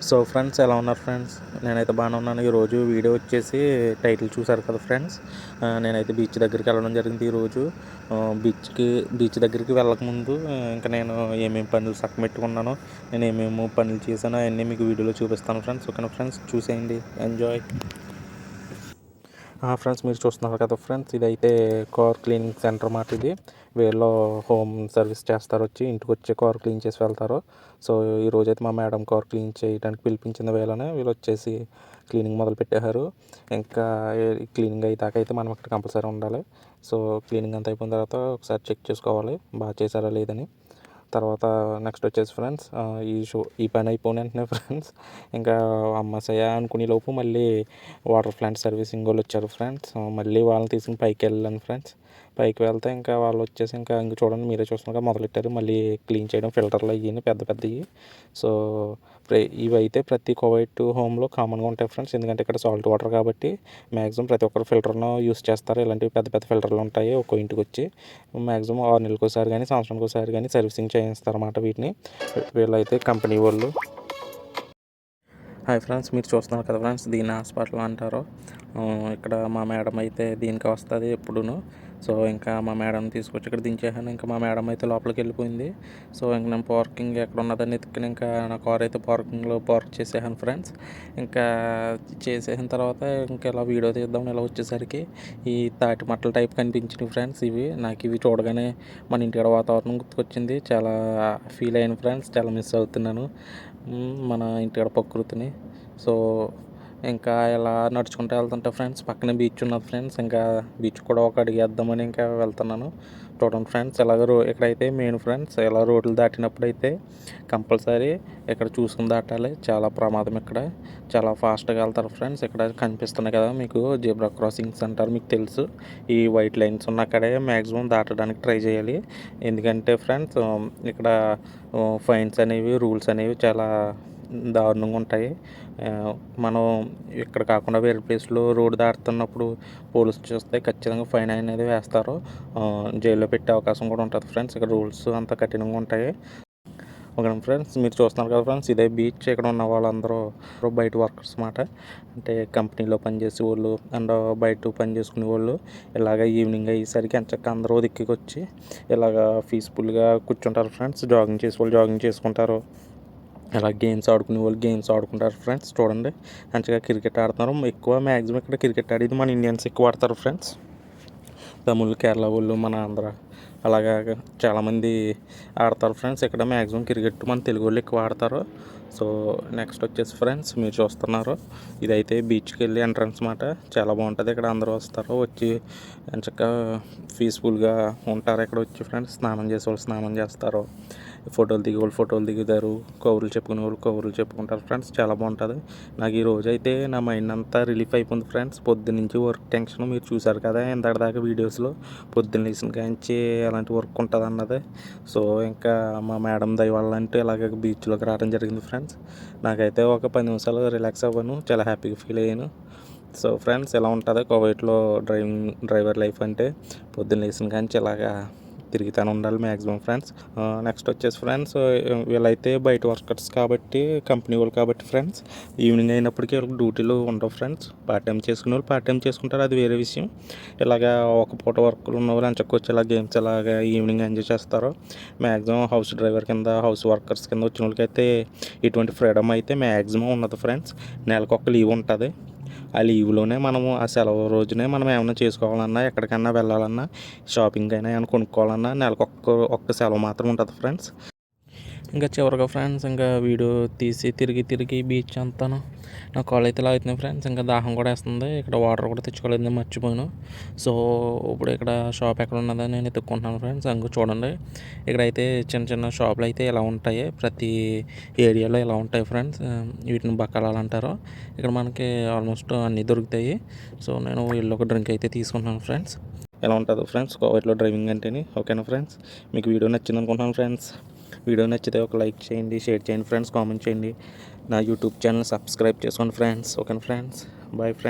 So friends ఎలా ఉన్నారు friends? నేనైతే బాగానే ఉన్నాను. ఈరోజు వీడియో వచ్చేసి టైటిల్ చూసారు కదా ఫ్రెండ్స్. నేనైతే బీచ్ దగ్గరికి వెళ్ళడం జరిగింది ఈరోజు. బీచ్ దగ్గరికి వెళ్ళకముందు ఇంకా నేను ఏమేమి పనులు సక్కమెట్టుకున్నానో, నేను ఏమేమి పనులు చేశానో అవన్నీ మీకు వీడియోలో చూపిస్తాను ఫ్రెండ్స్. ఓకేనా ఫ్రెండ్స్, చూసేయండి, ఎంజాయ్. ఫ్రెండ్స్, మీరు చూస్తున్నారు కదా ఫ్రెండ్స్, ఇదైతే కార్ క్లీనింగ్ సెంటర్ మాట. ఇది వీళ్ళు హోమ్ సర్వీస్ చేస్తారు, వచ్చి ఇంటికి వచ్చి కార్ క్లీన్ చేసి వెళ్తారు. సో ఈరోజు అయితే మా మేడం కార్ క్లీన్ చేయడానికి పిలిపించిన వేళనే వీళ్ళు వచ్చేసి క్లీనింగ్ మొదలు పెట్టేశారు. ఇంకా క్లీనింగ్ అయ్యాక అయితే మనం ఇక్కడ కంపల్సరీ ఉండాలి. సో క్లీనింగ్ అంతా అయిపోయిన తర్వాత ఒకసారి చెక్ చేసుకోవాలి బాగా చేశారా లేదని. తర్వాత నెక్స్ట్ వచ్చేసి ఫ్రెండ్స్, ఈ పని అయిపోయిన వెంటనే ఫ్రెండ్స్ ఇంకా అమ్మసయ్య అనుకునే లోపు మళ్ళీ వాటర్ ప్లాంట్ సర్వీసింగ్ వాళ్ళు వచ్చారు ఫ్రెండ్స్. మళ్ళీ వాళ్ళని తీసుకుని పైకి వెళ్ళాను ఫ్రెండ్స్. పైకి వెళ్తే ఇంకా వాళ్ళు వచ్చేసి ఇంకా చూడండి, మీరే చూస్తున్నారు, మొదలెట్టారు మళ్ళీ క్లీన్ చేయడం. ఫిల్టర్లు అయ్యి పెద్ద పెద్దవి. సో ఇవైతే ప్రతి కోవైట్ హోమ్లో కామన్గా ఉంటాయి ఫ్రెండ్స్. ఎందుకంటే ఇక్కడ సాల్ట్ వాటర్ కాబట్టి మ్యాక్సిమం ప్రతి ఒక్కరు ఫిల్టర్ను యూస్ చేస్తారు. ఇలాంటివి పెద్ద పెద్ద ఫిల్టర్లు ఉంటాయి ఒక్కో ఇంటికి వచ్చి. మ్యాక్సిమం 6 నెలలకు ఒకసారి కానీ సంవత్సరానికి ఒకసారి కానీ సర్వీసింగ్ చేయిస్తారన్నమాట వీటిని. వీళ్ళైతే కంపెనీ వాళ్ళు. హాయ్ ఫ్రెండ్స్, మీరు చూస్తున్నారు కదా ఫ్రెండ్స్, దీని హాస్పిటల్ అంటారు. ఇక్కడ మా మేడం అయితే దీనికి వస్తుంది ఎప్పుడును. సో ఇంకా మా మేడం తీసుకొచ్చి ఇక్కడ దించేసాను. ఇంకా మా మేడం అయితే లోపలికి వెళ్ళిపోయింది. సో ఇంక నేను పార్కింగ్ ఎక్కడ ఉన్నదని ఎత్తుకుని ఇంకా నా కార్ అయితే పార్కింగ్లో పార్క్ చేసేసాను ఫ్రెండ్స్. ఇంకా చేసేసిన తర్వాత ఇంకా ఇలా వీడియో తీద్దాం ఇలా వచ్చేసరికి ఈ తాటి మట్టల టైప్ కనిపించినాయి ఫ్రెండ్స్. ఇవి చూడగానే మన ఇంటికాడ వాతావరణం గుర్తుకొచ్చింది. చాలా ఫీల్ అయ్యాను ఫ్రెండ్స్, చాలా మిస్ అవుతున్నాను మన ఇంటికాడ ప్రకృతిని. సో ఇంకా ఇలా నడుచుకుంటూ వెళ్తుంటే ఫ్రెండ్స్ పక్కనే బీచ్ ఉన్నది ఫ్రెండ్స్. ఇంకా బీచ్ కూడా ఒక అడిగేద్దామని ఇంకా వెళ్తున్నాను. చూడండి ఫ్రెండ్స్, ఇక్కడైతే మెయిన్ ఫ్రెండ్స్ ఇలా రోడ్లు దాటినప్పుడు అయితే కంపల్సరీ ఇక్కడ చూసుకుని దాటాలి. చాలా ప్రమాదం, ఇక్కడ చాలా ఫాస్ట్గా వెళ్తారు ఫ్రెండ్స్. ఇక్కడ కనిపిస్తున్నాయి కదా మీకు జెబ్రా క్రాసింగ్స్ అంటారు, మీకు తెలుసు. ఈ వైట్ లైన్స్ ఉన్న అక్కడే మ్యాక్సిమం దాటడానికి ట్రై చేయాలి. ఎందుకంటే ఫ్రెండ్స్ ఇక్కడ ఫైన్స్ అనేవి, రూల్స్ అనేవి చాలా దారుణంగా ఉంటాయి. మనం ఇక్కడ కాకుండా వేరే ప్లేస్లో రోడ్డు దాటుతున్నప్పుడు పోలీసులు చూస్తే ఖచ్చితంగా ఫైన్ అనేది వేస్తారు. జైల్లో పెట్టే అవకాశం కూడా ఉంటుంది ఫ్రెండ్స్. ఇక్కడ రూల్స్ అంత కఠినంగా ఉంటాయి. ఓకే ఫ్రెండ్స్, మీరు చూస్తున్నారు కదా ఫ్రెండ్స్, ఇదే బీచ్. ఇక్కడ ఉన్న వాళ్ళందరూ బయట వర్కర్స్ అన్నమాట. అంటే కంపెనీలో పనిచేసే వాళ్ళు అండ్ బయట పని చేసుకునే వాళ్ళు ఇలాగ ఈవినింగ్ అయ్యేసరికి ఎంచక్క అందరూ దిక్కి వచ్చి ఇలాగ పీస్ఫుల్గా కూర్చుంటారు ఫ్రెండ్స్. జాగింగ్ చేసే వాళ్ళు జాగింగ్ చేసుకుంటారు. ఇలా గేమ్స్ ఆడుకునే వాళ్ళు గేమ్స్ ఆడుకుంటారు ఫ్రెండ్స్. చూడండి, మంచిగా క్రికెట్ ఆడుతున్నారు. మ్యాక్సిమం ఇక్కడ క్రికెట్ ఆడేది మన ఇండియన్స్ ఎక్కువ ఆడతారు ఫ్రెండ్స్. తమిళ్, కేరళ వాళ్ళు, మన ఆంధ్ర అలాగా చాలామంది ఆడతారు ఫ్రెండ్స్. ఇక్కడ మ్యాక్సిమం క్రికెట్ మన తెలుగు వాళ్ళు ఎక్కువ ఆడతారు. సో నెక్స్ట్ వచ్చేసి ఫ్రెండ్స్, మీరు చూస్తున్నారు, ఇదైతే బీచ్కి వెళ్ళి ఎంట్రన్స్ మాట. చాలా బాగుంటుంది. ఇక్కడ అందరూ వస్తారు, వచ్చి చక్కగా పీస్ఫుల్గా ఉంటారు. ఇక్కడ వచ్చి ఫ్రెండ్స్ స్నానం చేసే వాళ్ళు స్నానం చేస్తారు, ఫోటోలు దిగే వాళ్ళు ఫోటోలు దిగుతారు, కబుర్లు చెప్పుకునే వాళ్ళు కబుర్లు చెప్పుకుంటారు ఫ్రెండ్స్. చాలా బాగుంటుంది. నాకు ఈ రోజు అయితే నా మైండ్ అంతా రిలీఫ్ అయిపోయింది ఫ్రెండ్స్. పొద్దున్నుంచి వర్క్ టెన్షన్ మీరు చూసారు కదా ఇంతటి దాకా వీడియోస్లో. పొద్దున్న లేచిన కాంచి ఎలాంటి వర్క్ ఉంటుంది అన్నది. సో ఇంకా మా మేడం దయ వల్ల అంటే ఇలాగ బీచ్లోకి రావడం జరిగింది ఫ్రెండ్స్. నాకైతే ఒక 10 నిమిషాలు రిలాక్స్ అవ్వను, చాలా హ్యాపీగా ఫీల్ అయ్యాను. సో ఫ్రెండ్స్, ఎలా ఉంటుంది కోవైట్లో డ్రైవర్ లైఫ్ అంటే పొద్దున్న లేచిన కాంచి ఇలాగా తిరుగుతూనే ఉండాలి మ్యాక్సిమం ఫ్రెండ్స్. నెక్స్ట్ వచ్చేసి ఫ్రెండ్స్, వీళ్ళైతే బయట వర్కర్స్ కాబట్టి, కంపెనీ వాళ్ళు కాబట్టి ఫ్రెండ్స్, ఈవినింగ్ అయినప్పటికీ వీళ్ళకి డ్యూటీలు ఉండవు ఫ్రెండ్స్. పార్ట్ టైం చేసుకునే వాళ్ళు పార్ట్ టైం చేసుకుంటారు, అది వేరే విషయం. ఇలాగా ఒక పూట వర్కులు ఉన్న వాళ్ళు ఎంచక్కొచ్చి ఇలా గేమ్స్ ఇలాగా ఈవినింగ్ ఎంజాయ్ చేస్తారు. మ్యాక్సిమం హౌస్ డ్రైవర్ కింద, హౌస్ వర్కర్స్ కింద వచ్చిన వాళ్ళకైతే ఇటువంటి ఫ్రీడమ్ అయితే మ్యాక్సిమం ఉన్నది ఫ్రెండ్స్. నెలకు ఒక లీవ్ ఉంటుంది. ఆ లీవ్లోనే మనము ఆ సెలవు రోజునే మనం ఏమైనా చేసుకోవాలన్నా, ఎక్కడికన్నా వెళ్ళాలన్నా, షాపింగ్ అయినా ఏమైనా కొనుక్కోవాలన్నా నెలకు ఒక్క సెలవు మాత్రం ఉంటుంది ఫ్రెండ్స్. ఇంకా చివరిగా ఫ్రెండ్స్, ఇంకా వీడియో తీసి తిరిగి బీచ్ అంతాను నా కాల్ అయితే లాగుతున్నాయి ఫ్రెండ్స్. ఇంకా దాహం కూడా వేస్తుంది. ఇక్కడ వాటర్ కూడా తెచ్చుకోలేదు, మర్చిపోయాను. సో ఇప్పుడు ఇక్కడ షాప్ ఎక్కడ ఉన్నదని నేను ఎత్తుక్కుంటున్నాను ఫ్రెండ్స్. ఇంకా చూడండి, ఇక్కడైతే చిన్న చిన్న షాపులు అయితే ఇలా ఉంటాయి, ప్రతి ఏరియాలో ఇలా ఉంటాయి ఫ్రెండ్స్. వీటిని బకాలాలు అంటారు. ఇక్కడ మనకి ఆల్మోస్ట్ అన్నీ దొరుకుతాయి. సో నేను వీళ్ళు ఒక డ్రింక్ అయితే తీసుకుంటున్నాను ఫ్రెండ్స్. ఎలా ఉంటుందో ఫ్రెండ్స్ కోవైట్లో డ్రైవింగ్ అంటేనే. ఓకేనా ఫ్రెండ్స్, మీకు వీడియో నచ్చింది అనుకుంటున్నాను ఫ్రెండ్స్. వీడియో నచ్చితే ఒక లైక్ చేయండి, షేర్ చేయండి ఫ్రెండ్స్, కామెంట్ చేయండి. నా యూట్యూబ్ ఛానల్ సబ్స్క్రైబ్ చేసుకోండి ఫ్రెండ్స్. ఓకేనా ఫ్రెండ్స్, బాయ్ ఫ్రెండ్స్.